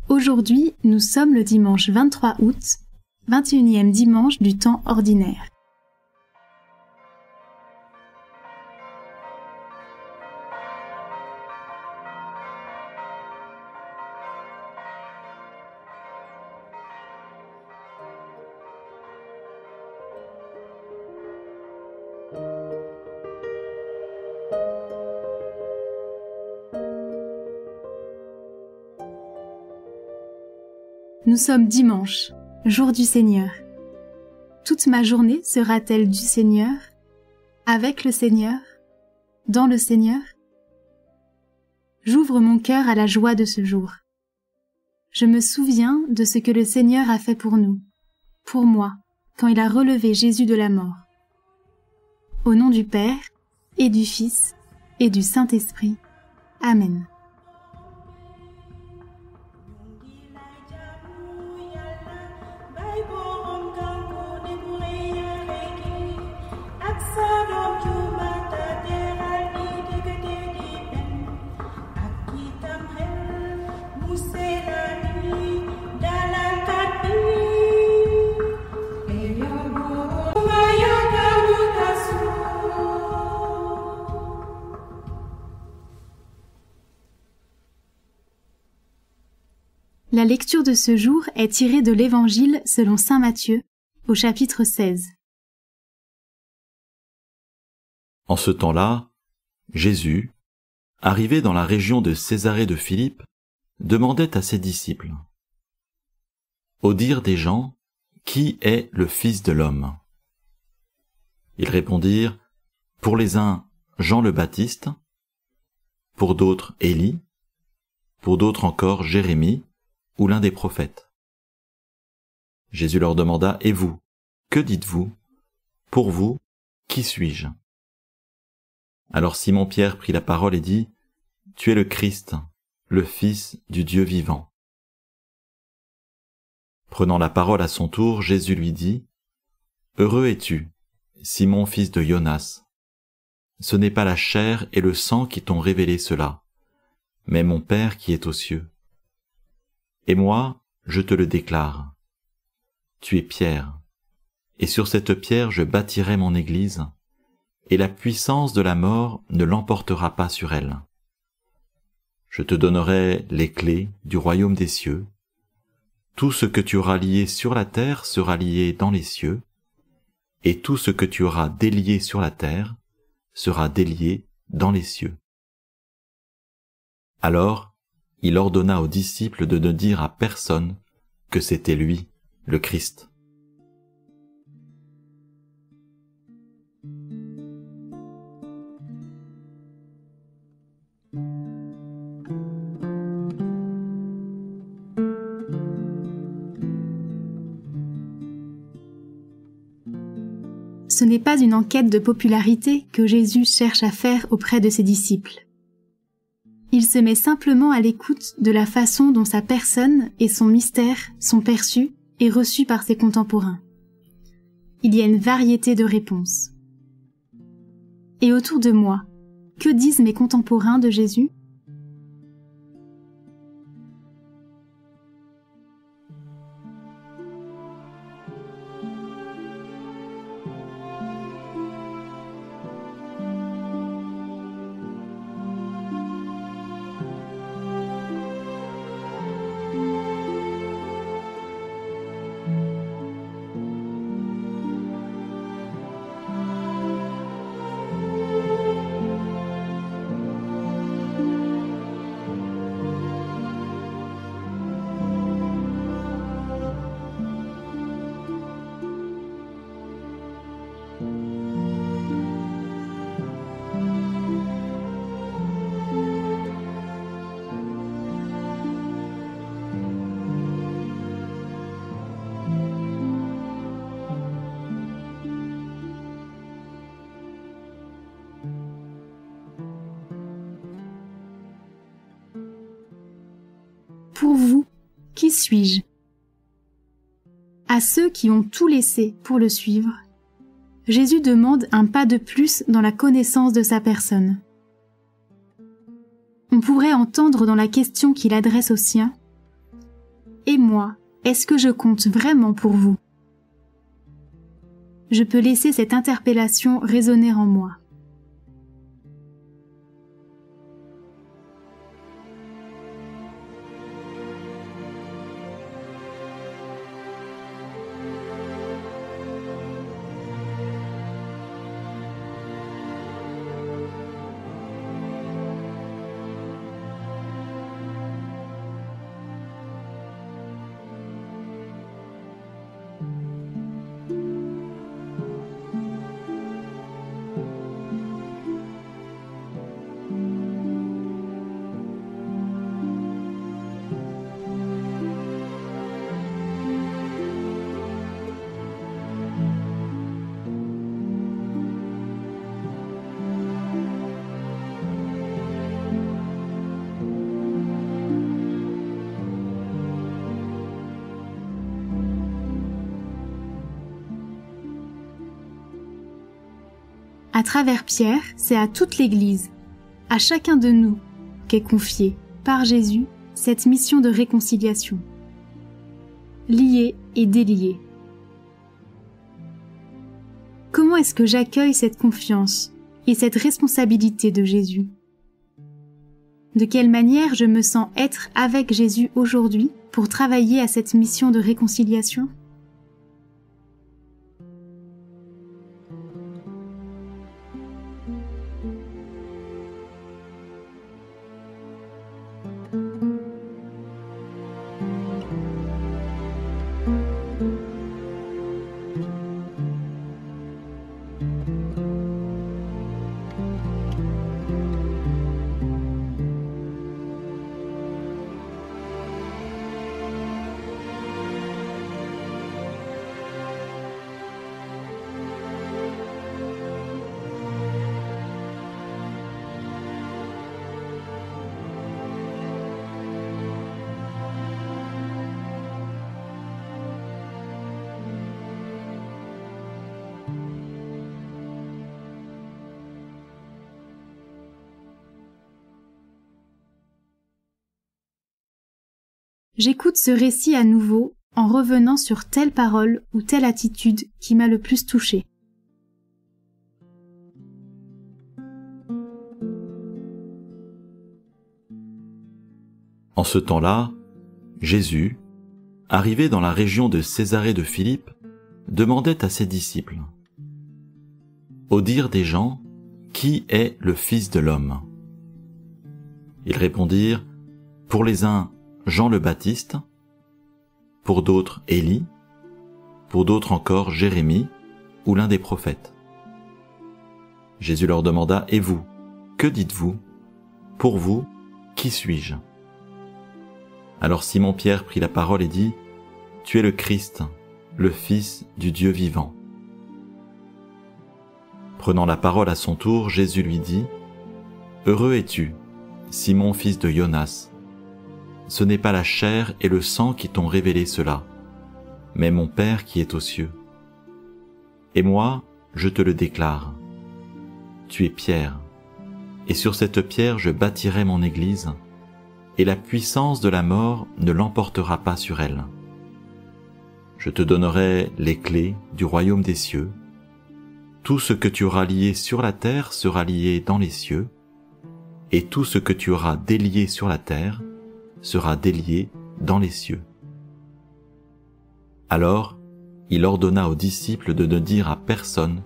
Aujourd'hui, nous sommes le dimanche 23 août, 21e dimanche du temps ordinaire. Nous sommes dimanche, jour du Seigneur. Toute ma journée sera-t-elle du Seigneur, avec le Seigneur, dans le Seigneur? J'ouvre mon cœur à la joie de ce jour. Je me souviens de ce que le Seigneur a fait pour nous, pour moi, quand il a relevé Jésus de la mort. Au nom du Père, et du Fils, et du Saint-Esprit. Amen. La lecture de ce jour est tirée de l'Évangile selon saint Matthieu, au chapitre 16. En ce temps-là, Jésus, arrivé dans la région de Césarée de Philippe, demandait à ses disciples: au dire des gens, qui est le Fils de l'homme? Ils répondirent: pour les uns, Jean le Baptiste, pour d'autres, Élie, pour d'autres encore, Jérémie, ou l'un des prophètes. Jésus leur demanda: et vous, que dites-vous? Pour vous, qui suis-je? Alors Simon-Pierre prit la parole et dit: tu es le Christ, le Fils du Dieu vivant. Prenant la parole à son tour, Jésus lui dit: heureux es-tu, Simon, fils de Jonas. Ce n'est pas la chair et le sang qui t'ont révélé cela, mais mon Père qui est aux cieux. Et moi, je te le déclare. Tu es Pierre, et sur cette pierre je bâtirai mon église, et la puissance de la mort ne l'emportera pas sur elle. Je te donnerai les clés du royaume des cieux. Tout ce que tu auras lié sur la terre sera lié dans les cieux, et tout ce que tu auras délié sur la terre sera délié dans les cieux. Alors, il ordonna aux disciples de ne dire à personne que c'était lui, le Christ. Ce n'est pas une enquête de popularité que Jésus cherche à faire auprès de ses disciples. Il se met simplement à l'écoute de la façon dont sa personne et son mystère sont perçus et reçus par ses contemporains. Il y a une variété de réponses. Et autour de moi, que disent mes contemporains de Jésus ? Pour vous, qui suis-je? À ceux qui ont tout laissé pour le suivre, Jésus demande un pas de plus dans la connaissance de sa personne. On pourrait entendre dans la question qu'il adresse aux siens: et moi, est-ce que je compte vraiment pour vous ? Je peux laisser cette interpellation résonner en moi. À travers Pierre, c'est à toute l'Église, à chacun de nous, qu'est confiée, par Jésus, cette mission de réconciliation. Lier et délier. Comment est-ce que j'accueille cette confiance et cette responsabilité de Jésus ? De quelle manière je me sens être avec Jésus aujourd'hui pour travailler à cette mission de réconciliation ? J'écoute ce récit à nouveau en revenant sur telle parole ou telle attitude qui m'a le plus touchée. En ce temps-là, Jésus, arrivé dans la région de Césarée de Philippe, demandait à ses disciples : au dire des gens, qui est le Fils de l'homme ? Ils répondirent : pour les uns, Jean le Baptiste, pour d'autres Élie, pour d'autres encore Jérémie ou l'un des prophètes. Jésus leur demanda : et vous, que dites-vous ? Pour vous, qui suis-je ? Alors Simon-Pierre prit la parole et dit : tu es le Christ, le Fils du Dieu vivant. Prenant la parole à son tour, Jésus lui dit : heureux es-tu, Simon, fils de Jonas. Ce n'est pas la chair et le sang qui t'ont révélé cela, mais mon Père qui est aux cieux. Et moi, je te le déclare. Tu es Pierre, et sur cette pierre je bâtirai mon église, et la puissance de la mort ne l'emportera pas sur elle. Je te donnerai les clés du royaume des cieux. Tout ce que tu auras lié sur la terre sera lié dans les cieux, et tout ce que tu auras délié sur la terre sera délié dans les cieux. Alors, il ordonna aux disciples de ne dire à personne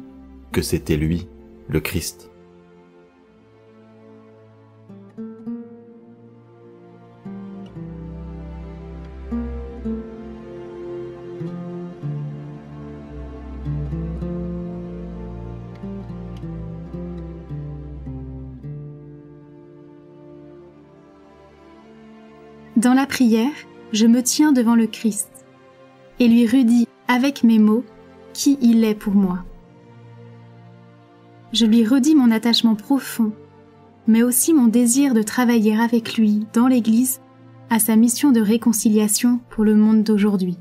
que c'était lui, le Christ. Dans la prière, je me tiens devant le Christ et lui redis avec mes mots qui il est pour moi. Je lui redis mon attachement profond, mais aussi mon désir de travailler avec lui dans l'Église à sa mission de réconciliation pour le monde d'aujourd'hui.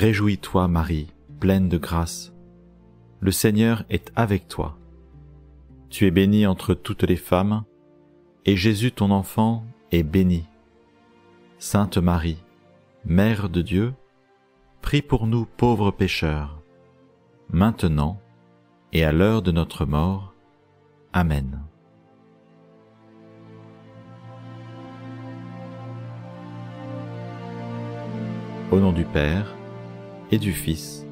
Réjouis-toi, Marie, pleine de grâce. Le Seigneur est avec toi. Tu es bénie entre toutes les femmes, et Jésus ton enfant est béni. Sainte Marie, Mère de Dieu, prie pour nous pauvres pécheurs, maintenant et à l'heure de notre mort. Amen. Au nom du Père, et du Fils,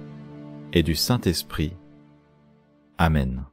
et du Saint-Esprit. Amen.